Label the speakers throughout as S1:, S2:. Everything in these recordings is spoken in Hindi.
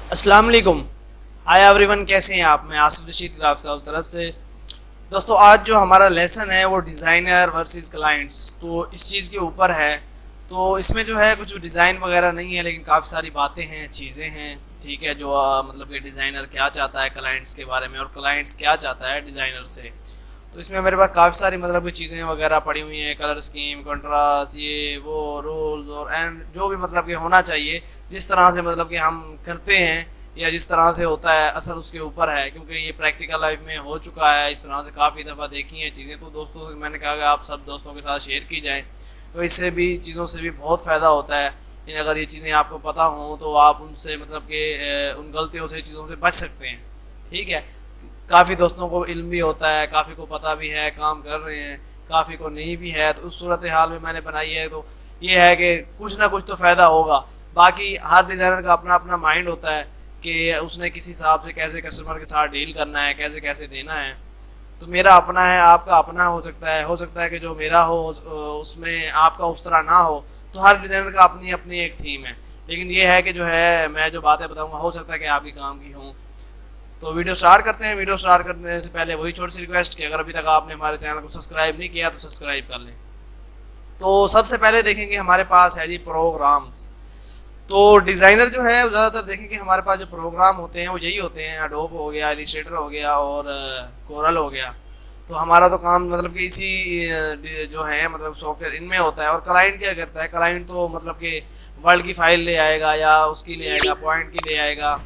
S1: अस्सलाम वालेकुम। हाय एवरीवन, कैसे हैं आप? मैं आसिफ रशीद ग्राफ साहब तरफ से। दोस्तों, आज जो हमारा लेसन है वो डिज़ाइनर वर्सेस क्लाइंट्स, तो इस चीज़ के ऊपर है। तो इसमें जो है कुछ डिज़ाइन वगैरह नहीं है, लेकिन काफ़ी सारी बातें हैं, चीज़ें हैं। ठीक है, जो मतलब कि डिज़ाइनर क्या चाहता है क्लाइंट्स के बारे में और क्लाइंट्स क्या चाहता है डिज़ाइनर से। तो इसमें मेरे पास काफ़ी सारी मतलब की चीज़ें वगैरह पड़ी हुई हैं, कलर स्कीम, कंट्रास्ट, ये वो रूल्स और एंड जो भी मतलब कि होना चाहिए, जिस तरह से मतलब कि हम करते हैं या जिस तरह से होता है, असर उसके ऊपर है, क्योंकि ये प्रैक्टिकल लाइफ में हो चुका है। इस तरह से काफ़ी दफ़ा देखी हैं चीज़ें, तो दोस्तों से मैंने कहा कि आप सब दोस्तों के साथ शेयर की जाए, तो इससे भी चीज़ों से भी बहुत फ़ायदा होता है। अगर ये चीज़ें आपको पता हों तो आप उनसे मतलब कि उन गलतियों से, चीज़ों से बच सकते हैं। ठीक है, काफ़ी दोस्तों को इल्म भी होता है, काफ़ी को पता भी है, काम कर रहे हैं, काफ़ी को नहीं भी है। तो उस सूरत हाल में मैंने बनाई है, तो ये है कि कुछ ना कुछ तो फ़ायदा होगा। बाकी हर डिज़ाइनर का अपना अपना माइंड होता है कि उसने किस हिसाब से कैसे कस्टमर के साथ डील करना है, कैसे कैसे देना है। तो मेरा अपना है, आपका अपना हो सकता है कि जो मेरा हो उसमें आपका उस तरह ना हो। तो हर डिज़ाइनर का अपनी अपनी एक थीम है, लेकिन ये है कि जो है मैं जो बातें बताऊंगा हो सकता है कि आपकी काम की हों। तो वीडियो स्टार्ट करते हैं। वीडियो स्टार्ट करने से पहले वही छोटी सी रिक्वेस्ट कि अगर अभी तक आपने हमारे चैनल को सब्सक्राइब नहीं किया तो सब्सक्राइब कर लें। तो सबसे पहले देखेंगे हमारे पास है जी प्रोग्राम्स। तो डिज़ाइनर जो है ज़्यादातर देखेंगे हमारे पास जो प्रोग्राम होते हैं वो यही होते हैं, एडोब हो गया, इलिस्ट्रेटर हो गया और कोरल हो गया। तो हमारा तो काम मतलब कि इसी जो है मतलब सॉफ्टवेयर इनमें होता है। और क्लाइंट क्या करता है, क्लाइंट तो मतलब कि वर्ड की फाइल ले आएगा या उसकी ले आएगा, पॉइंट की ले आएगा,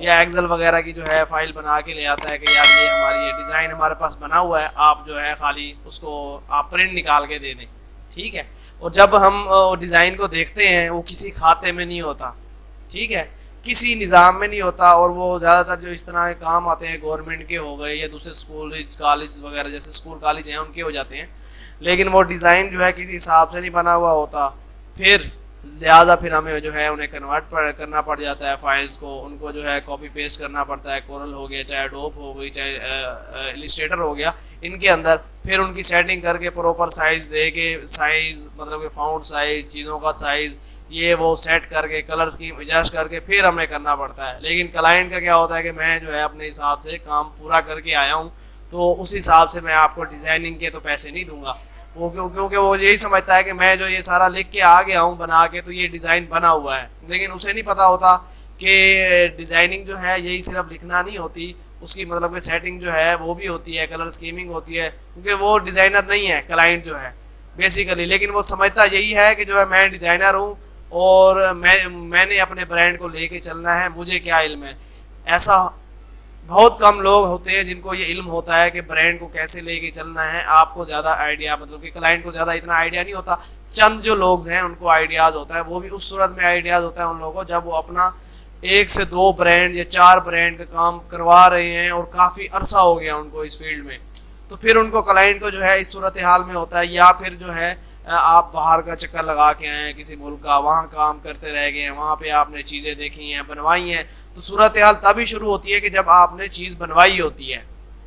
S1: या एक्सेल वगैरह की जो है फाइल बना के ले आता है कि यार ये हमारी ये डिज़ाइन हमारे पास बना हुआ है, आप जो है खाली उसको आप प्रिंट निकाल के दे दें। ठीक है, और जब हम डिज़ाइन को देखते हैं वो किसी खाते में नहीं होता। ठीक है, किसी निज़ाम में नहीं होता। और वो ज़्यादातर जो इस तरह के काम आते हैं गवर्नमेंट के हो गए या दूसरे स्कूल कॉलेज वगैरह, जैसे स्कूल कॉलेज हैं उनके हो जाते हैं, लेकिन वो डिज़ाइन जो है किसी हिसाब से नहीं बना हुआ होता। फिर लिहाजा फिर हमें जो है उन्हें करना पड़ जाता है फाइल्स को, उनको जो है कॉपी पेस्ट करना पड़ता है। कोरल हो गया, चाहे एडोब हो गई, चाहे इलिस्ट्रेटर हो गया, इनके अंदर फिर उनकी सेटिंग करके प्रॉपर साइज दे के, साइज मतलब कि फाउंड साइज, चीज़ों का साइज ये वो सेट करके, कलर स्कीम एडजस्ट करके फिर हमें करना पड़ता है। लेकिन क्लाइंट का क्या होता है कि मैं जो है अपने हिसाब से काम पूरा करके आया हूँ, तो उस हिसाब से मैं आपको डिज़ाइनिंग के तो पैसे नहीं दूंगा। वो क्योंकि वो यही समझता है कि मैं जो ये सारा लिख के आ गया हूँ बना के, तो ये डिज़ाइन बना हुआ है। लेकिन उसे नहीं पता होता कि डिज़ाइनिंग जो है यही सिर्फ लिखना नहीं होती, उसकी मतलब कि सेटिंग जो है वो भी होती है, कलर स्कीमिंग होती है। क्योंकि वो डिज़ाइनर नहीं है क्लाइंट जो है बेसिकली, लेकिन वो समझता यही है कि जो है मैं डिज़ाइनर हूँ और मैंने अपने ब्रांड को लेके चलना है, मुझे क्या इल्म है। ऐसा बहुत कम लोग होते हैं जिनको ये इल्म होता है कि ब्रांड को कैसे लेके चलना है। आपको ज़्यादा आइडिया मतलब कि क्लाइंट को ज़्यादा इतना आइडिया नहीं होता, चंद जो लोग हैं उनको आइडियाज़ होता है। वो भी उस सूरत में आइडियाज़ होता है उन लोगों को जब वो अपना एक से दो ब्रांड या चार ब्रांड का काम करवा रहे हैं और काफ़ी अरसा हो गया उनको इस फील्ड में। तो फिर उनको क्लाइंट को जो है इस सूरत हाल में होता है, या फिर जो है आप बाहर का चक्कर लगा के आए हैं किसी मुल्क का, वहाँ काम करते रह गए हैं, वहाँ पे आपने चीज़ें देखी हैं, बनवाई हैं। तो सूरत हाल तभी शुरू होती है कि जब आपने चीज़ बनवाई होती है।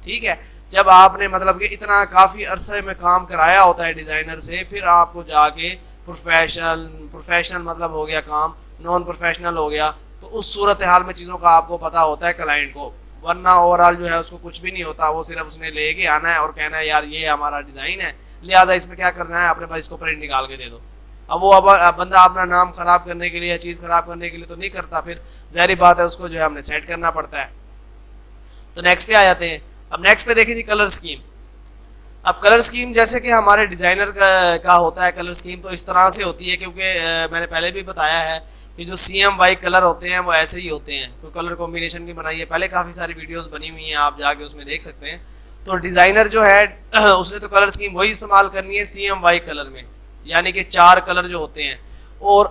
S1: ठीक है, जब आपने मतलब कि इतना काफ़ी अरसे में काम कराया होता है डिज़ाइनर से, फिर आपको जाके प्रोफेशनल प्रोफेशनल मतलब हो गया काम, नॉन प्रोफेशनल हो गया, तो उस सूरत हाल में चीज़ों का आपको पता होता है क्लाइंट को। वरना ओवरऑल जो है उसको कुछ भी नहीं होता, वो सिर्फ उसने लेके आना है और कहना है यार ये हमारा डिज़ाइन है, लिहाजा इसमें क्या करना है, अपने पास इसको प्रिंट निकाल के दे दो। अब वो अब बंदा अपना नाम खराब करने के लिए या चीज़ खराब करने के लिए तो नहीं करता, फिर ज़ाहिर बात है उसको जो है हमने सेट करना पड़ता है। तो नेक्स्ट पे आ जाते हैं। अब नेक्स्ट पे देखिए जी कलर स्कीम। अब कलर स्कीम जैसे कि हमारे डिज़ाइनर का होता है कलर स्कीम, तो इस तरह से होती है, क्योंकि मैंने पहले भी बताया है कि जो CMY कलर होते हैं वो ऐसे ही होते हैं। तो कलर कॉम्बिनेशन की बनाई है, पहले काफ़ी सारी वीडियोस बनी हुई हैं, आप जाके उसमें देख सकते हैं। तो डिज़ाइनर जो है उसने तो कलर स्कीम वही इस्तेमाल करनी है CMY कलर में, यानी कि चार कलर जो होते हैं। और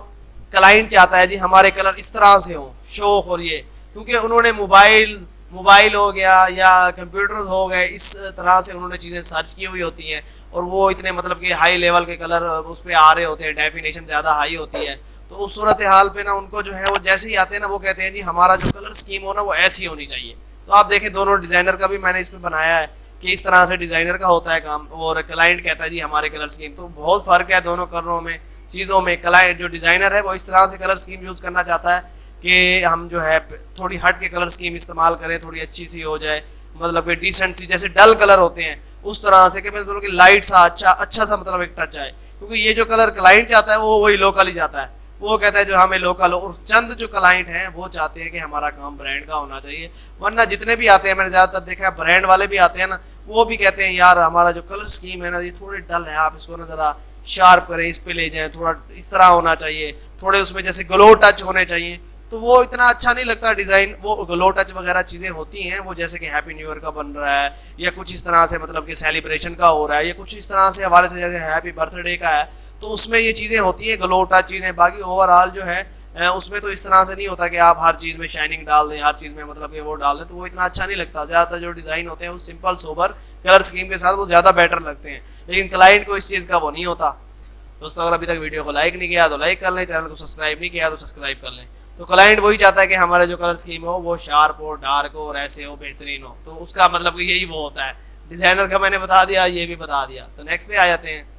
S1: क्लाइंट चाहता है जी हमारे कलर इस तरह से हों, शौक, और ये क्योंकि उन्होंने मोबाइल हो गया या कंप्यूटर हो गए, इस तरह से उन्होंने चीज़ें सर्च की हुई होती हैं, और वो इतने मतलब कि हाई लेवल के कलर उस पर आ रहे होते हैं, डेफिनेशन ज़्यादा हाई होती है। तो उस सूरत हाल पे ना उनको जो है वो जैसे ही आते हैं ना वो कहते हैं जी हमारा जो कलर स्कीम हो ना वो ऐसी होनी चाहिए। तो आप देखें दोनों डिज़ाइनर का भी मैंने इसमें बनाया है कि इस तरह से डिज़ाइनर का होता है काम और क्लाइंट कहता है जी हमारे कलर स्कीम। तो बहुत फ़र्क है दोनों कलरों में, चीज़ों में। क्लाइंट जो डिज़ाइनर है वो इस तरह से कलर स्कीम यूज़ करना चाहता है कि हम जो है थोड़ी हट के कलर स्कीम इस्तेमाल करें, थोड़ी अच्छी सी हो जाए, मतलब कि डिसेंट सी, जैसे डल कलर होते हैं उस तरह से, कि मतलब कि लाइट सा अच्छा सा मतलब एक टच आए। क्योंकि ये जो कलर क्लाइंट चाहता है वो वही लोकल ही जाता है, वो कहता है जो हमें लोकल हो। और चंद जो क्लाइंट हैं वो चाहते हैं कि हमारा काम ब्रांड का होना चाहिए, वरना जितने भी आते हैं, मैंने ज़्यादातर देखा है ब्रांड वाले भी आते हैं ना, वो भी कहते हैं यार हमारा जो कलर स्कीम है ना ये थोड़े डल है, आप इसको ना ज़रा शार्प करें, इस पे ले जाएं, थोड़ा इस तरह होना चाहिए, थोड़े उसमें जैसे ग्लो टच होने चाहिए। तो वो इतना अच्छा नहीं लगता डिज़ाइन। वो ग्लो टच वगैरह चीज़ें होती हैं, वो जैसे कि हैप्पी न्यू ईयर का बन रहा है या कुछ इस तरह से मतलब कि सेलिब्रेशन का हो रहा है या कुछ इस तरह से हवाले से, जैसे हैप्पी बर्थडे का है, तो उसमें ये चीज़ें होती हैं ग्लो टच चीज़ें। बाकी ओवरऑल जो है उसमें तो इस तरह से नहीं होता कि आप हर चीज़ में शाइनिंग डाल दें, हर चीज़ में मतलब कि वो डाल दें, तो वो इतना अच्छा नहीं लगता। ज़्यादातर जो डिज़ाइन होते हैं वो सिंपल सोबर कलर स्कीम के साथ वो ज़्यादा बेटर लगते हैं, लेकिन क्लाइंट को इस चीज़ का वो नहीं होता। दोस्तों अगर अभी तक वीडियो को लाइक नहीं किया तो लाइक कर लें, चैनल को सब्सक्राइब नहीं किया तो सब्सक्राइब कर लें। तो क्लाइंट वही चाहता है कि हमारा जो कलर स्कीम हो वो शार्प हो, डार्क हो और ऐसे हो, बेहतरीन हो। तो उसका मतलब कि यही वो होता है। डिज़ाइनर का मैंने बता दिया, ये भी बता दिया। तो नेक्स्ट पे आ जाते हैं।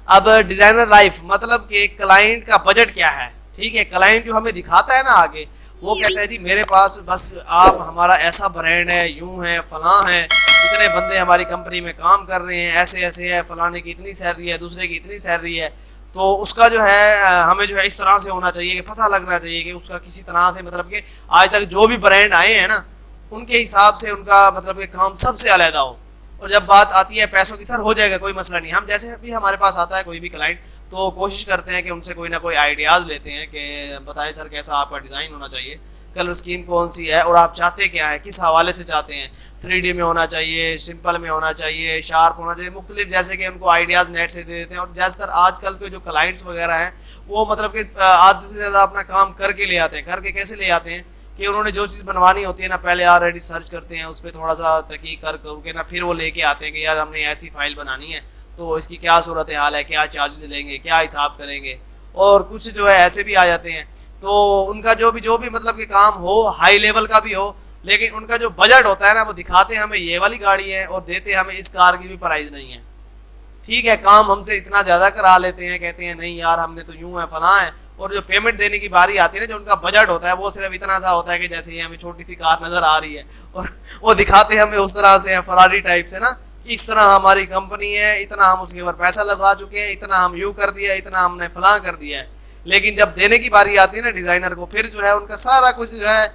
S1: अब डिज़ाइनर लाइफ मतलब कि क्लाइंट का बजट क्या है। ठीक है, क्लाइंट जो हमें दिखाता है ना आगे, वो कहता है जी मेरे पास बस आप हमारा ऐसा ब्रांड है, यूं है, फलां है, इतने बंदे हमारी कंपनी में काम कर रहे हैं, ऐसे ऐसे है, फलाने की इतनी सैलरी है, दूसरे की इतनी सैलरी है। तो उसका जो है हमें जो है इस तरह से होना चाहिए कि पता लगना चाहिए कि उसका किसी तरह से मतलब कि आज तक जो भी ब्रांड आए हैं ना उनके हिसाब से उनका मतलब कि काम सबसे अलहदा हो। और जब बात आती है पैसों की, सर हो जाएगा कोई मसला नहीं, हम जैसे भी हमारे पास आता है कोई भी क्लाइंट तो कोशिश करते हैं कि उनसे कोई ना कोई आइडियाज़ लेते हैं कि बताएं सर कैसा आपका डिज़ाइन होना चाहिए, कलर स्कीम कौन सी है और आप चाहते क्या है, किस हवाले से चाहते हैं, 3D में होना चाहिए, सिंपल में होना चाहिए, शार्प होना चाहिए, मुख्तलिफ जैसे कि उनको आइडियाज़ नेट से दे देते हैं। और ज़्यादातर आजकल के जो क्लाइंट्स वगैरह हैं वो मतलब कि आधे से ज़्यादा अपना काम करके ले आते हैं। करके कैसे ले आते हैं कि उन्होंने जो चीज़ बनवानी होती है ना पहले ऑलरेडी सर्च करते हैं, उस पर थोड़ा सा तहकीक करके ना फिर वो लेके आते हैं कि यार हमने ऐसी फाइल बनानी है तो इसकी क्या सूरत हाल है, क्या चार्जेस लेंगे, क्या हिसाब करेंगे। और कुछ जो है ऐसे भी आ जाते हैं तो उनका जो भी मतलब कि काम हो हाई लेवल का भी हो, लेकिन उनका जो बजट होता है ना वो दिखाते हैं हमें ये वाली गाड़ी है और देते हमें इस कार की भी प्राइस नहीं है। ठीक है, काम हमसे इतना ज़्यादा करा लेते हैं, कहते हैं नहीं यार हमने तो यूं है फलां है, और जो पेमेंट देने की बारी आती है ना जो उनका बजट होता है वो सिर्फ इतना सा होता है कि जैसे ये हमें छोटी सी कार नज़र आ रही है और वो दिखाते हमें उस तरह से फरारी टाइप से ना कि इस तरह हमारी कंपनी है, इतना हम उसके ऊपर पैसा लगा चुके हैं, इतना हम यूँ कर दिया, इतना हमने फलां कर दिया है। लेकिन जब देने की बारी आती है ना डिज़ाइनर को, फिर जो है उनका सारा कुछ जो है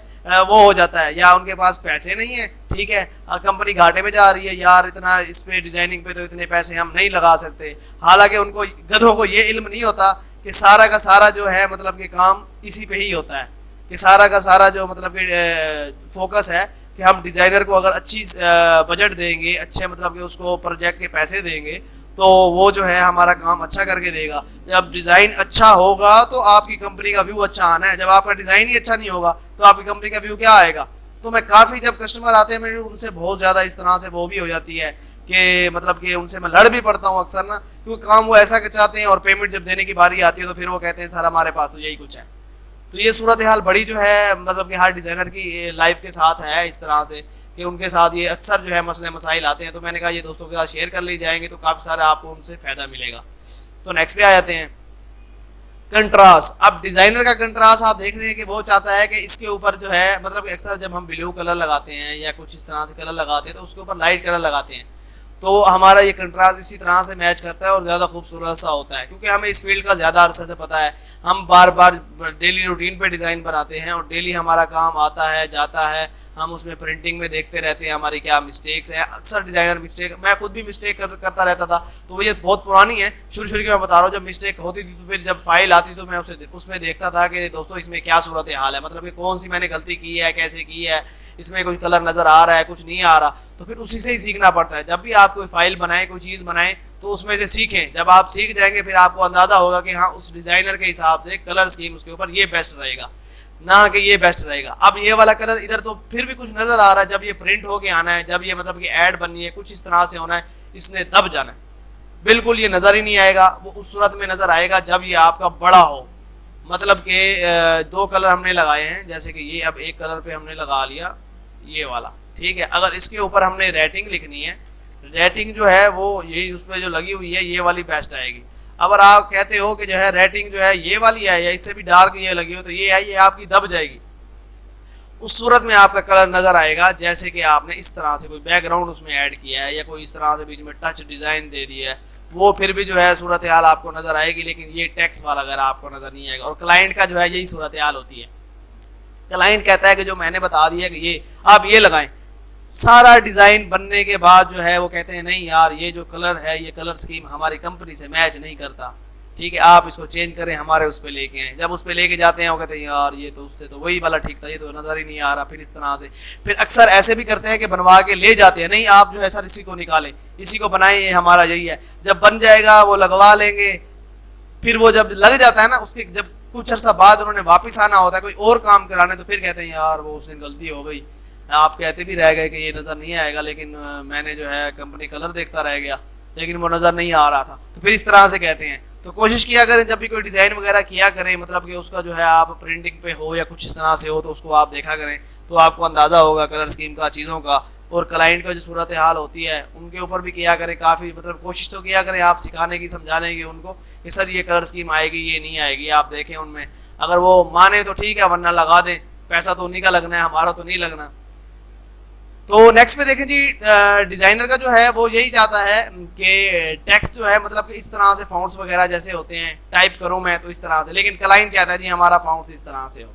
S1: वो हो जाता है, या उनके पास पैसे नहीं है, ठीक है कंपनी घाटे में जा रही है, यार इतना इस पे डिज़ाइनिंग पे तो इतने पैसे हम नहीं लगा सकते। हालांकि उनको गधों को ये इल्म नहीं होता कि सारा का सारा जो है मतलब कि काम इसी पे ही होता है, कि सारा का सारा जो मतलब कि फोकस है कि हम डिज़ाइनर को अगर अच्छी बजट देंगे, अच्छे मतलब कि उसको प्रोजेक्ट के पैसे देंगे तो वो जो है हमारा काम अच्छा करके देगा। जब डिज़ाइन अच्छा होगा तो आपकी कंपनी का व्यू अच्छा आना है, जब आपका डिज़ाइन ही अच्छा नहीं होगा तो आपकी कंपनी का व्यू क्या आएगा। तो मैं काफ़ी जब कस्टमर आते हैं मेरे उनसे बहुत ज़्यादा इस तरह से वो भी हो जाती है कि मतलब कि उनसे मैं लड़ भी पड़ता हूँ अक्सर ना, क्योंकि काम वो ऐसा चाहते हैं और पेमेंट जब देने की बारी आती है तो फिर वो कहते हैं सर हमारे पास तो यही कुछ है। तो ये सूरत हाल बड़ी जो है मतलब कि हर डिज़ाइनर की लाइफ के साथ है इस तरह से कि उनके साथ ये अक्सर जो है मसले मसाइल आते हैं। तो मैंने कहा ये दोस्तों के साथ शेयर कर ली जाएंगे तो काफ़ी सारा आपको उनसे फ़ायदा मिलेगा। तो नेक्स्ट पे आ जाते हैं, कंट्रास्ट। अब डिज़ाइनर का कंट्रास्ट आप देख रहे हैं कि वो चाहता है कि इसके ऊपर जो है मतलब अक्सर जब हम ब्लू कलर लगाते हैं या कुछ इस तरह से कलर लगाते हैं तो उसके ऊपर लाइट कलर लगाते हैं तो हमारा ये कंट्रास्ट इसी तरह से मैच करता है और ज़्यादा खूबसूरत सा होता है। क्योंकि हमें इस फील्ड का ज़्यादा अरसे से पता है, हम बार बार डेली रूटीन पे डिज़ाइन बनाते हैं और डेली हमारा काम आता है जाता है, हम उसमें प्रिंटिंग में देखते रहते हैं हमारी क्या मिस्टेक्स हैं। अक्सर डिज़ाइनर मिस्टेक, मैं खुद भी मिस्टेक करता रहता था, तो ये बहुत पुरानी है, शुरू की मैं बता रहा हूँ। जब मिस्टेक होती थी तो फिर जब फाइल आती तो मैं उसमें देखता था कि दोस्तों इसमें क्या सूरत हाल है, मतलब कि कौन सी मैंने गलती की है, कैसे की है, इसमें कोई कलर नज़र आ रहा है, कुछ नहीं आ रहा। तो फिर उसी से ही सीखना पड़ता है। जब भी आप कोई फाइल बनाएं, कोई चीज़ बनाएं तो उसमें से सीखें। जब आप सीख जाएंगे फिर आपको अंदाज़ा होगा कि हाँ उस डिज़ाइनर के हिसाब से कलर स्कीम उसके ऊपर ये बेस्ट रहेगा, ना कि ये बेस्ट रहेगा। अब ये वाला कलर इधर तो फिर भी कुछ नज़र आ रहा है, जब ये प्रिंट होके आना है, जब ये मतलब कि ऐड बननी है, कुछ इस तरह से होना है, इसने दब जाना है, बिल्कुल ये नज़र ही नहीं आएगा। वो उस सूरत में नज़र आएगा जब ये आपका बड़ा हो। मतलब कि दो कलर हमने लगाए हैं, जैसे कि ये अब एक कलर पे हमने लगा लिया ये वाला, ठीक है। अगर इसके ऊपर हमने रेटिंग लिखनी है, रेटिंग जो है वो यही उस पर जो लगी हुई है ये वाली बेस्ट आएगी। अगर आप कहते हो कि जो है रेटिंग जो है ये वाली है या इससे भी डार्क ये लगी हो, तो ये है, ये आपकी दब जाएगी। उस सूरत में आपका कलर नजर आएगा जैसे कि आपने इस तरह से कोई बैकग्राउंड उसमें ऐड किया है या कोई इस तरह से बीच में टच डिजाइन दे दिया है, वो फिर भी जो है सूरत हाल आपको नजर आएगी, लेकिन ये टेक्स्ट वाला अगर आपको नजर नहीं आएगा। और क्लाइंट का जो है यही सूरत हाल होती है। क्लाइंट कहता है कि जो मैंने बता दिया कि ये आप ये लगाएं, सारा डिजाइन बनने के बाद जो है वो कहते हैं नहीं यार ये जो कलर है, ये कलर स्कीम हमारी कंपनी से मैच नहीं करता, ठीक है आप इसको चेंज करें, हमारे उस पर लेके आए। जब उस पर लेके जाते हैं वो कहते हैं यार ये तो उससे तो वही वाला ठीक था, ये तो नजर ही नहीं आ रहा। फिर इस तरह से फिर अक्सर ऐसे भी करते हैं कि बनवा के ले जाते हैं, नहीं आप जो है सर इसी को निकालें, इसी को बनाएं, ये हमारा यही है। जब बन जाएगा वो लगवा लेंगे, फिर वो जब लग जाता है ना, उसके जब कुछ अर्सा बाद उन्होंने वापस आना होता है कोई और काम कराने, तो फिर कहते हैं यार वो उस दिन गलती हो गई, आप कहते भी रह गए कि ये नजर नहीं आएगा, लेकिन मैंने जो है कंपनी कलर देखता रह गया, लेकिन वो नजर नहीं आ रहा था। तो फिर इस तरह से कहते हैं। तो कोशिश किया करें जब भी कोई डिजाइन वगैरह किया करें, मतलब कि उसका जो है आप प्रिंटिंग पे हो या कुछ इस तरह से हो, तो उसको आप देखा करें, तो आपको अंदाजा होगा कलर स्कीम का, चीज़ों का। और क्लाइंट का जो सूरत हाल होती है उनके ऊपर भी किया करें, काफ़ी मतलब कोशिश तो किया करें आप सिखाने की, समझाने की उनको कि सर ये कलर स्कीम आएगी, ये नहीं आएगी, आप देखें उनमें, अगर वो माने तो ठीक है, वरना लगा दें, पैसा तो उन्हीं का लगना है, हमारा तो नहीं लगना। तो नेक्स्ट पे देखें जी, डिजाइनर का जो है वो यही चाहता है कि टेक्स्ट जो है मतलब कि इस तरह से फॉन्ट्स वगैरह जैसे होते हैं, टाइप करूं मैं तो इस तरह से, लेकिन क्लाइंट चाहता है जी हमारा फॉन्ट्स इस तरह से हो,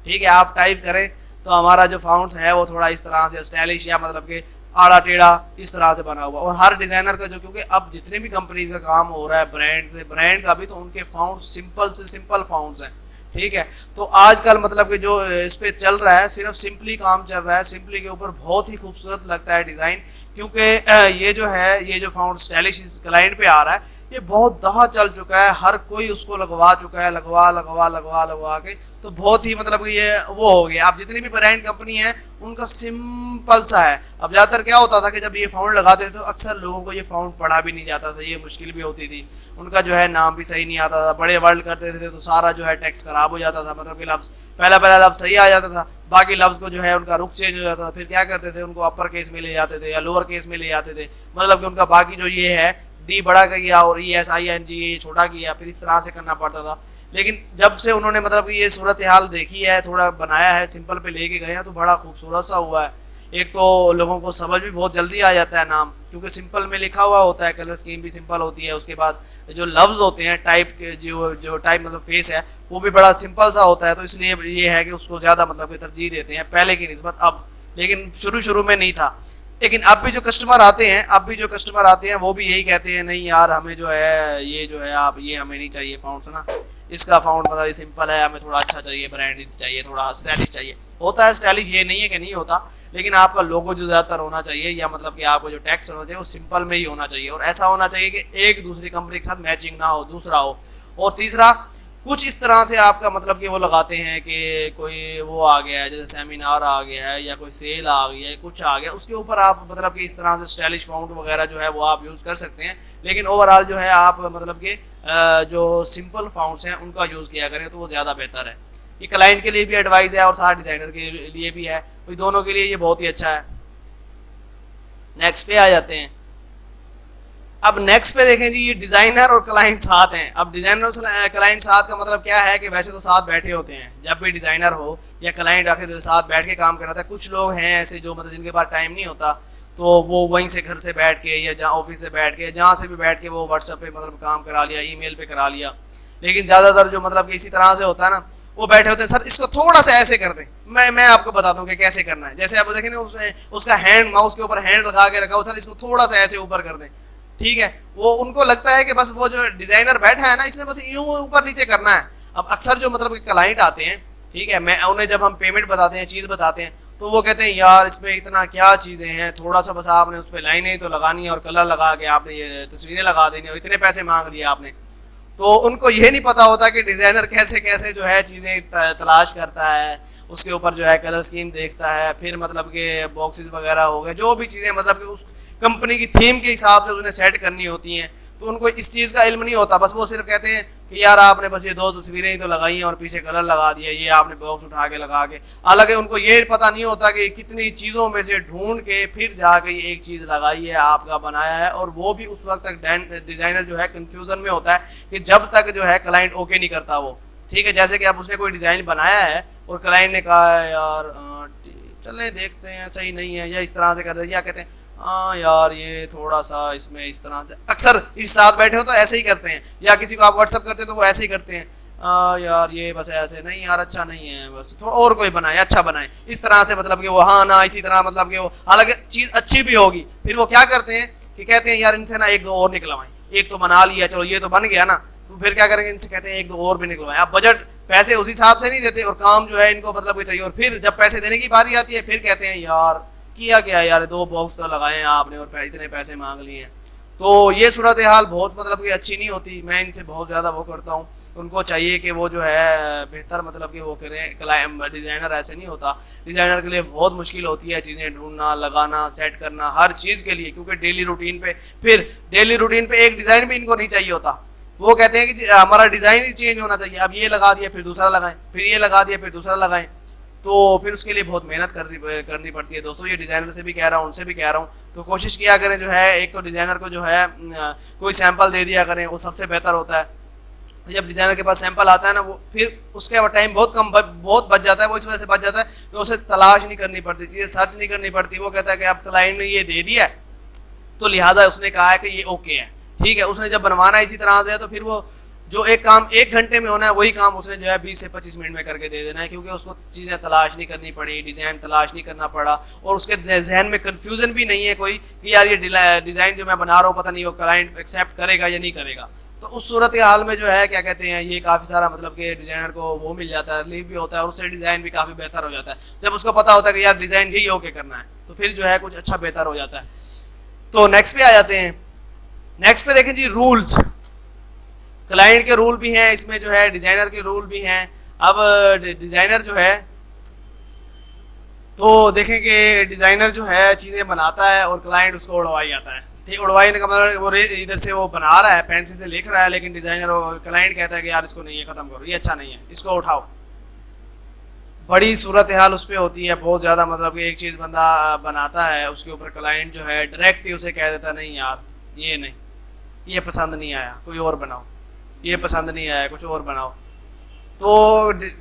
S1: ठीक है आप टाइप करें तो हमारा जो फॉन्ट्स है वो थोड़ा इस तरह से स्टाइलिश या मतलब कि आड़ा टेढ़ा इस तरह से बना हुआ। और हर डिजाइनर का जो, क्योंकि अब जितने भी कंपनीज का काम हो रहा है ब्रांड से, ब्रांड का भी, तो उनके फॉन्ट्स सिंपल से सिंपल फॉन्ट्स हैं, ठीक है। तो आजकल मतलब कि जो इस पे चल रहा है सिर्फ सिंपली काम चल रहा है, सिंपली के ऊपर बहुत ही खूबसूरत लगता है डिजाइन, क्योंकि ये जो है ये जो फॉन्ट स्टाइलिश इस क्लाइंट पे आ रहा है ये बहुत दफा चल चुका है, हर कोई उसको लगवा चुका है, लगवा लगवा लगवा लगवा के, तो बहुत ही मतलब कि ये वो हो गया। अब जितनी भी ब्रांड कंपनी है उनका सिंपल सा है। अब ज़्यादातर क्या होता था कि जब ये फाउंड लगाते थे तो अक्सर लोगों को ये फाउंड पढ़ा भी नहीं जाता था, ये मुश्किल भी होती थी, उनका जो है नाम भी सही नहीं आता था, बड़े वर्ड करते थे तो सारा जो है टेक्स्ट खराब हो जाता था, मतलब कि लफ्ज़ पहला पहला लफ्ज़ सही आ जाता था, बाकी लफ्ज़ को जो है उनका रुख चेंज हो जाता था। फिर क्या करते थे, उनको अपर केस में ले जाते थे या लोअर केस में ले जाते थे, मतलब कि उनका बाकी जो ये है डी बड़ा किया और ESING ये छोटा किया, फिर इस तरह से करना पड़ता था। लेकिन जब से उन्होंने मतलब कि ये सूरत हाल देखी है, थोड़ा बनाया है, सिंपल पे लेके गए हैं, तो बड़ा खूबसूरत सा हुआ है। एक तो लोगों को समझ भी बहुत जल्दी आ जाता है नाम, क्योंकि सिंपल में लिखा हुआ होता है, कलर स्कीम भी सिंपल होती है, उसके बाद जो लफ्ज़ होते हैं टाइप के, जो टाइप मतलब फेस है वो भी बड़ा सिंपल सा होता है, तो इसलिए ये है कि उसको ज़्यादा मतलब कि तरजीह देते हैं पहले की निस्बत अब, लेकिन शुरू में नहीं था। लेकिन अब भी जो कस्टमर आते हैं वो भी यही कहते हैं, नहीं यार हमें जो है ये जो है आप ये हमें नहीं चाहिए फाउंड्स ना, इसका फाउंड मतलब सिंपल है, हमें थोड़ा अच्छा चाहिए, ब्रांडेड चाहिए, थोड़ा स्टाइलिश चाहिए। होता है स्टाइलिश, ये नहीं है कि नहीं होता, लेकिन आपका लोगो जो ज़्यादातर होना चाहिए या मतलब कि आपको जो टैक्स होना चाहिए वो सिंपल में ही होना चाहिए, और ऐसा होना चाहिए कि एक दूसरी कंपनी के साथ मैचिंग ना हो, दूसरा हो। और तीसरा कुछ इस तरह से आपका मतलब कि वो लगाते हैं कि कोई वो आ गया है, जैसे सेमिनार आ गया है या कोई सेल आ गई है, कुछ आ गया, उसके ऊपर आप मतलब कि इस तरह से स्टाइलिश फाउंड वगैरह जो है वो आप यूज़ कर सकते हैं। लेकिन ओवरऑल जो है आप मतलब कि जो सिंपल फाउंड्स हैं उनका यूज़ किया करें तो वो ज़्यादा बेहतर है। ये क्लाइंट के लिए भी एडवाइस है और साथ डिज़ाइनर के लिए भी है, तो दोनों के लिए ये बहुत ही अच्छा है। नेक्स्ट पे आ जाते हैं। अब नेक्स्ट पे देखें जी, ये डिज़ाइनर और क्लाइंट साथ हैं। अब डिज़ाइनर और क्लाइंट साथ का मतलब क्या है कि वैसे तो साथ बैठे होते हैं, जब भी डिज़ाइनर हो या क्लाइंट आखिर साथ बैठ के काम कर रहा था। कुछ लोग हैं ऐसे जो मतलब जिनके पास टाइम नहीं होता, तो वो वहीं से घर से बैठ के या जहाँ ऑफिस से बैठ के जहाँ से भी बैठ के वो व्हाट्सएप पे मतलब काम करा लिया, ईमेल पे करा लिया। लेकिन ज़्यादातर जो मतलब इसी तरह से होता है ना, वो बैठे होते हैं, सर इसको थोड़ा सा ऐसे कर दें, मैं आपको बताता हूँ कि कैसे करना है। जैसे आप देखें ना, उसका हैंड माउस के ऊपर हैंड लगा के रखा हो, सर इसको थोड़ा सा ऐसे ऊपर कर दें, ठीक है। वो उनको लगता है कि बस वो जो डिज़ाइनर बैठा है ना, इसने बस यूँ ऊपर नीचे करना है। अब अक्सर जो मतलब क्लाइंट आते हैं, ठीक है, मैं उन्हें जब हम पेमेंट बताते हैं, चीज़ बताते हैं, तो वो कहते हैं यार इसमें इतना क्या चीज़ें हैं, थोड़ा सा बस आपने उस पर लाइनें तो लगानी है और कलर लगा के आपने ये तस्वीरें लगा देनी और इतने पैसे मांग लिए आपने। तो उनको ये नहीं पता होता कि डिज़ाइनर कैसे कैसे जो है चीज़ें तलाश करता है, उसके ऊपर जो है कलर स्कीम देखता है, फिर मतलब के बॉक्सेस वगैरह हो गए, जो भी चीज़ें मतलब कि उस कंपनी की थीम के हिसाब से उन्हें सेट करनी होती हैं, तो उनको इस चीज़ का इल्म नहीं होता, बस वो सिर्फ कहते हैं कि यार आपने बस ये 2 तस्वीरें ही तो लगाई हैं और पीछे कलर लगा दिया, ये आपने बॉक्स उठा के लगा के। हालांकि उनको ये पता नहीं होता कि कितनी चीज़ों में से ढूंढ के फिर जाके ये एक चीज़ लगाई है, आपका बनाया है। और वो भी उस वक्त तक डिज़ाइनर जो है कन्फ्यूज़न में होता है कि जब तक जो है क्लाइंट ओके नहीं करता वो, ठीक है। जैसे कि अब उसने कोई डिज़ाइन बनाया है और क्लाइंट ने कहा यार चलें देखते हैं सही नहीं है, या इस तरह से कर दे, या कहते हैं हाँ यार ये थोड़ा सा इसमें इस तरह से, अक्सर इस साथ बैठे हो तो ऐसे ही करते हैं, या किसी को आप व्हाट्सअप करते हो तो वो ऐसे ही करते हैं, यार ये बस ऐसे नहीं यार अच्छा नहीं है, बस थोड़ा और कोई बनाए अच्छा बनाए, इस तरह से मतलब कि वो हाँ ना इसी तरह मतलब कि वो, हालांकि चीज़ अच्छी भी होगी, फिर वो क्या करते हैं कि कहते हैं यार इनसे ना 1-2 और निकलवाएं, एक तो बना लिया चलो ये तो बन गया ना, तो फिर क्या करेंगे इनसे कहते हैं 1-2 और भी निकलवाएं। आप बजट पैसे उस हिसाब से नहीं देते और काम जो है इनको मतलब कि चाहिए, और फिर जब पैसे देने की बारी आती है फिर कहते हैं यार किया क्या यार 2 बॉक्स तो लगाए हैं आपने और इतने पैसे मांग लिए हैं। तो ये सूरत हाल बहुत मतलब कि अच्छी नहीं होती, मैं इनसे बहुत ज़्यादा वो करता हूँ। उनको चाहिए कि वो जो है बेहतर मतलब कि वो करें। डिज़ाइनर ऐसे नहीं होता, डिज़ाइनर के लिए बहुत मुश्किल होती है चीज़ें ढूंढना, लगाना, सेट करना हर चीज़ के लिए, क्योंकि डेली रूटीन पे एक डिज़ाइन भी इनको नहीं चाहिए होता। वो कहते हैं कि हमारा डिज़ाइन ही चेंज होना चाहिए, अब ये लगा दिया फिर दूसरा लगाएं, फिर ये लगा दिया फिर दूसरा लगाएं, तो फिर उसके लिए बहुत मेहनत करनी पड़ती है। दोस्तों ये डिज़ाइनर से भी कह रहा हूँ, उनसे भी कह रहा हूँ, तो कोशिश किया करें जो है, एक तो डिज़ाइनर को जो है कोई सैंपल दे दिया करें, वो सबसे बेहतर होता है। जब डिज़ाइनर के पास सैंपल आता है ना, वो फिर उसके टाइम बहुत बच जाता है, वो इस वजह से बच जाता है कि उसे तलाश नहीं करनी पड़ती, चीज़ें सर्च नहीं करनी पड़ती। वो कहता है कि अब क्लाइंट ने ये दे दिया तो लिहाजा उसने कहा है कि ये ओके है, ठीक है। उसने जब बनवाना इसी तरह से है तो फिर वो जो एक काम 1 घंटे में होना है वही काम उसने जो है 20 से 25 मिनट में करके दे देना है, क्योंकि उसको चीज़ें तलाश नहीं करनी पड़ी, डिज़ाइन तलाश नहीं करना पड़ा, और उसके जहन में कन्फ्यूज़न भी नहीं है कोई कि यार ये डिज़ाइन जो मैं बना रहा हूँ पता नहीं वो क्लाइंट एक्सेप्ट करेगा या नहीं करेगा। तो उस सूरत हाल में जो है क्या कहते हैं, ये काफ़ी सारा मतलब कि डिज़ाइनर को वो मिल जाता है, रिलीफ भी होता है, और उससे डिज़ाइन भी काफ़ी बेहतर हो जाता है। जब उसको पता होता है कि यार डिज़ाइन यही ओके करना है तो फिर जो है कुछ अच्छा बेहतर हो जाता है। तो नेक्स्ट पे आ जाते हैं। नेक्स्ट पे देखें जी रूल्स, क्लाइंट के रूल भी हैं इसमें जो है, डिज़ाइनर के रूल भी हैं। अब डिज़ाइनर जो है तो देखें कि डिज़ाइनर जो है चीज़ें बनाता है और क्लाइंट उसको उड़वाई आता है, ठीक। उड़वाई का मतलब वो इधर से वो बना रहा है, पेंसिल से लिख रहा है, लेकिन डिज़ाइनर और क्लाइंट कहता है कि यार इसको नहीं है, ख़त्म करो, ये अच्छा नहीं है, इसको उठाओ। बड़ी सूरत हाल उस पर होती है बहुत ज़्यादा, मतलब कि एक चीज़ बंदा बनाता है उसके ऊपर क्लाइंट जो है डायरेक्ट ही उसे कह देता नहीं यार ये नहीं, ये पसंद नहीं आया, कोई और बनाओ, ये पसंद नहीं आया कुछ और बनाओ। तो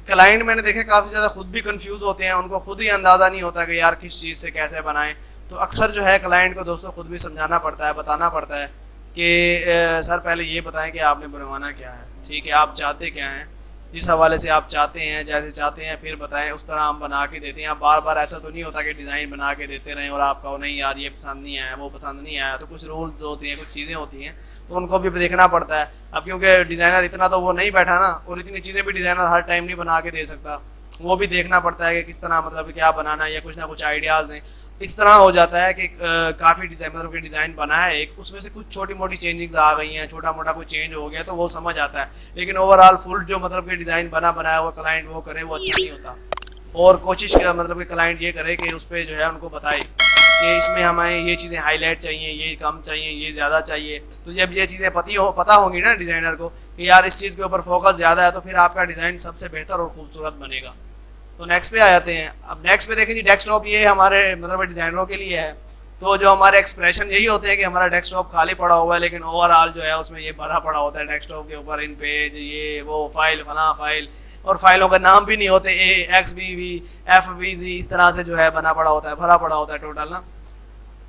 S1: क्लाइंट मैंने देखे काफ़ी ज़्यादा खुद भी कंफ्यूज होते हैं, उनको खुद ही अंदाज़ा नहीं होता कि यार किस चीज़ से कैसे बनाएं। तो अक्सर जो है क्लाइंट को दोस्तों खुद भी समझाना पड़ता है, बताना पड़ता है कि सर पहले ये बताएं कि आपने बनवाना क्या है, ठीक है, आप चाहते क्या हैं, जिस हवाले से आप चाहते हैं, जैसे चाहते हैं फिर बताएं, उस तरह हम बना के देते हैं। आप बार बार ऐसा तो नहीं होता कि डिज़ाइन बना के देते रहें और आप कहो नहीं यार ये पसंद नहीं आया, वो पसंद नहीं आया। तो कुछ रूल्स होती हैं, कुछ चीज़ें होती हैं, तो उनको भी देखना पड़ता है। अब क्योंकि डिज़ाइनर इतना तो वो नहीं बैठा ना, और इतनी चीज़ें भी डिज़ाइनर हर टाइम नहीं बना के दे सकता, वो भी देखना पड़ता है कि किस तरह मतलब क्या बनाना है, या कुछ ना कुछ आइडियाज़ दें। इस तरह हो जाता है कि काफ़ी डिज़ाइन मतलब कि डिज़ाइन बना है एक, उसमें से कुछ छोटी मोटी चेंजिंग्स आ गई हैं, छोटा मोटा कोई चेंज हो गया तो वो समझ आता है, लेकिन ओवरऑल फुल जो मतलब कि डिज़ाइन बनाया हुआ क्लाइंट वो करे वो अच्छा नहीं होता। और कोशिश मतलब कि क्लाइंट ये करे कि उस पर जो है उनको बताए कि इसमें हमें ये चीज़ें हाईलाइट चाहिए, ये कम चाहिए, ये ज़्यादा चाहिए। तो जब ये चीज़ें पता होंगी ना डिज़ाइनर को कि यार इस चीज़ के ऊपर फोकस ज़्यादा है, तो फिर आपका डिज़ाइन सबसे बेहतर और खूबसूरत बनेगा। तो नेक्स्ट पे आ जाते हैं। अब नेक्स्ट पे देखें जी डेस्कटॉप, ये हमारे मतलब डिज़ाइनरों के लिए है। तो जो हमारे एक्सप्रेशन यही होते हैं कि हमारा डेस्कटॉप खाली पड़ा हुआ है, लेकिन ओवरऑल जो है उसमें ये भरा पड़ा होता है डेस्कटॉप के ऊपर, इन पेज ये वो फाइल फला फाइल, और फाइलों का नाम भी नहीं होते, AXBV FVZ इस तरह से जो है बना पड़ा होता है, भरा पड़ा होता है टोटल ना।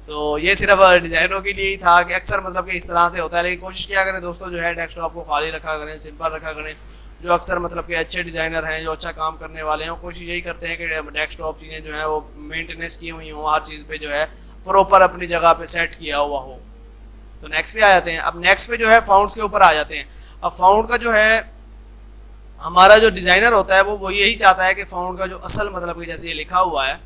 S1: तो ये सिर्फ डिज़ाइनरों के लिए ही था कि अक्सर मतलब कि इस तरह से होता है, लेकिन कोशिश किया करें दोस्तों जो है डेस्कटॉप को खाली रखा करें, सिंपल रखा करें। जो अक्सर मतलब कि अच्छे डिज़ाइनर हैं, जो अच्छा काम करने वाले हैं, कोशिश यही करते हैं कि डेस्कटॉप चीज़ें जो है वो मेंटेनेंस की हुई हों, हर चीज़ पे जो है प्रॉपर अपनी जगह पे सेट किया हुआ हो। तो नेक्स्ट पे आ जाते हैं। अब नेक्स्ट पे जो है फाउंड्स के ऊपर आ जाते हैं। अब फाउंड का जो है हमारा जो डिज़ाइनर होता है वो यही चाहता है कि फाउंड का जो असल मतलब कि जैसे ये लिखा हुआ है,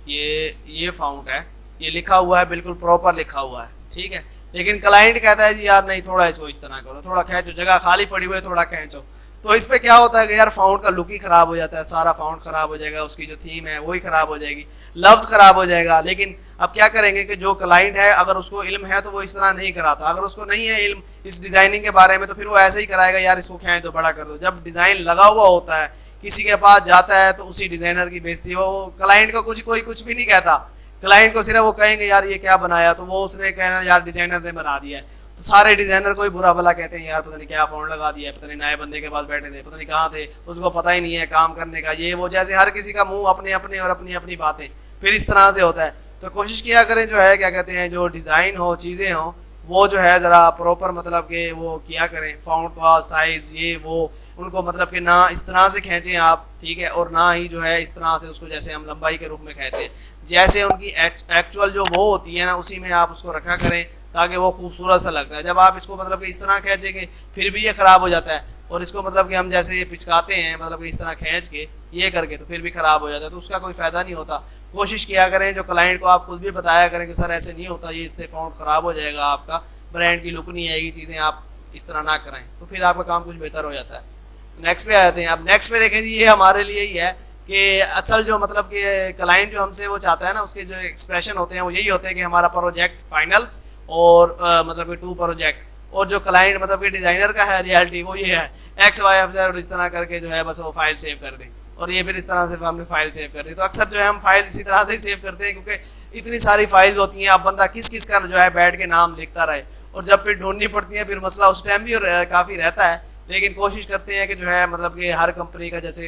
S1: ये फाउंड है, ये लिखा हुआ है बिल्कुल प्रॉपर लिखा हुआ है, ठीक है। लेकिन क्लाइंट कहता है जी यार नहीं, थोड़ा इसको इस तरह करो, थोड़ा खींचो, जगह खाली पड़ी हुई है थोड़ा खींचो। तो इस पे क्या होता है कि यार फाउंड का लुक ही खराब हो जाता है, सारा फाउंड खराब हो जाएगा, उसकी जो थीम है वही खराब हो जाएगी, लफ्ज खराब हो जाएगा। लेकिन अब क्या करेंगे कि जो क्लाइंट है अगर उसको इल्म है तो वो इस तरह नहीं कराता, अगर उसको नहीं है इल्म इस डिजाइनिंग के बारे में तो फिर वो ऐसे ही कराएगा, यार इसको खींच दो बड़ा कर दो। जब डिजाइन लगा हुआ होता है किसी के पास जाता है तो उसी डिजाइनर की बेइज्जती, वो क्लाइंट को कोई कुछ भी नहीं कहता, क्लाइंट को सिर्फ वो कहेंगे यार ये क्या बनाया, तो वो उसने कहना यार डिजाइनर ने बना दिया है। तो सारे डिजाइनर को ही बुरा भला कहते हैं, यार पता नहीं क्या फॉन्ट लगा दिया है, पता नहीं नए बंदे के पास बैठे थे, पता नहीं कहाँ थे, उसको पता ही नहीं है काम करने का, ये वो, जैसे हर किसी का मुंह अपने अपने और अपनी अपनी बातें, फिर इस तरह से होता है। तो कोशिश किया करें जो है क्या कहते हैं, जो डिज़ाइन हो, चीज़ें हो, वो जो है ज़रा प्रॉपर मतलब कि वो किया करें, फाउंट का साइज़ ये वो, उनको मतलब कि ना इस तरह से खींचें आप, ठीक है, और ना ही जो है इस तरह से उसको जैसे हम लंबाई के रूप में कहते हैं, जैसे उनकी एक्चुअल जो वो होती है ना उसी में आप उसको रखा करें ताकि वो खूबसूरत सा लगता है। जब आप इसको मतलब कि इस तरह खींचेंगे फिर भी ये ख़राब हो जाता है, और इसको मतलब कि हम जैसे ये पिचकाते हैं मतलब कि इस तरह खींच के ये करके तो फिर भी ख़राब हो जाता है, तो उसका कोई फ़ायदा नहीं होता। कोशिश किया करें, जो क्लाइंट को आप खुद भी बताया करें कि सर ऐसे नहीं होता, ये इससे फाउंड ख़राब हो जाएगा, आपका ब्रांड की लुक नहीं आएगी, चीज़ें आप इस तरह ना कराएं, तो फिर आपका काम कुछ बेहतर हो जाता है। नेक्स्ट पे आते हैं। अब नेक्स्ट पे देखें जी, ये हमारे लिए ही है कि असल जो मतलब कि क्लाइंट जो हमसे वो चाहता है ना, उसके जो एक्सप्रेशन होते हैं वो यही होते हैं कि हमारा प्रोजेक्ट फाइनल और मतलब कि 2 प्रोजेक्ट, और जो क्लाइंट मतलब कि डिज़ाइनर का है रियलिटी वो ये है XYZ, और इस तरह करके जो है बस वो फाइल सेव कर दे, और ये फिर इस तरह से हमने फाइल सेव कर दी। तो अक्सर जो है हम फाइल इसी तरह से ही सेव करते हैं, क्योंकि इतनी सारी फाइल्स होती हैं, अब बंदा किस किस का जो है बैठ के नाम लिखता रहे, और जब फिर ढूंढनी पड़ती है फिर मसला उस टाइम भी काफ़ी रहता है। लेकिन कोशिश करते हैं कि जो है मतलब कि हर कंपनी का, जैसे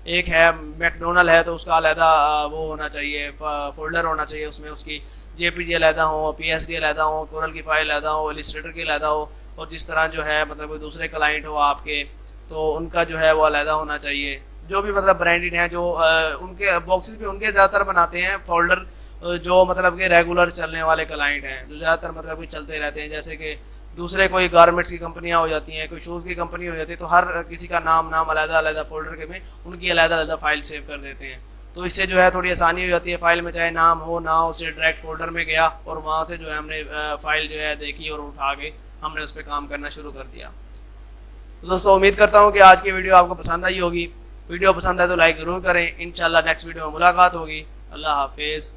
S1: एक है मैकडोनल्ड है तो उसका अलहदा वो होना चाहिए, फोल्डर होना चाहिए, उसमें उसकी JPG अलहदा हो, PSD अलहदा हो, कोरल की फाइल अलहदा हो, इलिस्ट्रेटर की अलहदा हो, और जिस तरह जो है मतलब कोई दूसरे क्लाइंट हो आपके तो उनका जो है वो अलहदा होना चाहिए। जो भी मतलब ब्रांडेड हैं, जो उनके बॉक्सेस भी उनके ज़्यादातर बनाते हैं फोल्डर, जो मतलब कि रेगुलर चलने वाले क्लाइंट हैं, जो ज़्यादातर मतलब कि चलते रहते हैं, जैसे कि दूसरे कोई गारमेंट्स की कंपनियां हो जाती हैं, कोई शूज़ की कंपनी हो जाती है, तो हर किसी का नाम अलग अलग फोल्डर के में उनकी अलग अलग फाइल सेव कर देते हैं। तो इससे जो है थोड़ी आसानी हो जाती है, फाइल में चाहे नाम हो ना हो, उससे डायरेक्ट फोल्डर में गया और वहाँ से जो है हमने फाइल जो है देखी और उठा के हमने उस पर काम करना शुरू कर दिया। तो दोस्तों उम्मीद करता हूँ कि आज की वीडियो आपको पसंद आई होगी। वीडियो पसंद आए तो लाइक ज़रूर करें। इंशाल्लाह नेक्स्ट वीडियो में मुलाकात होगी। अल्लाह हाफिज़।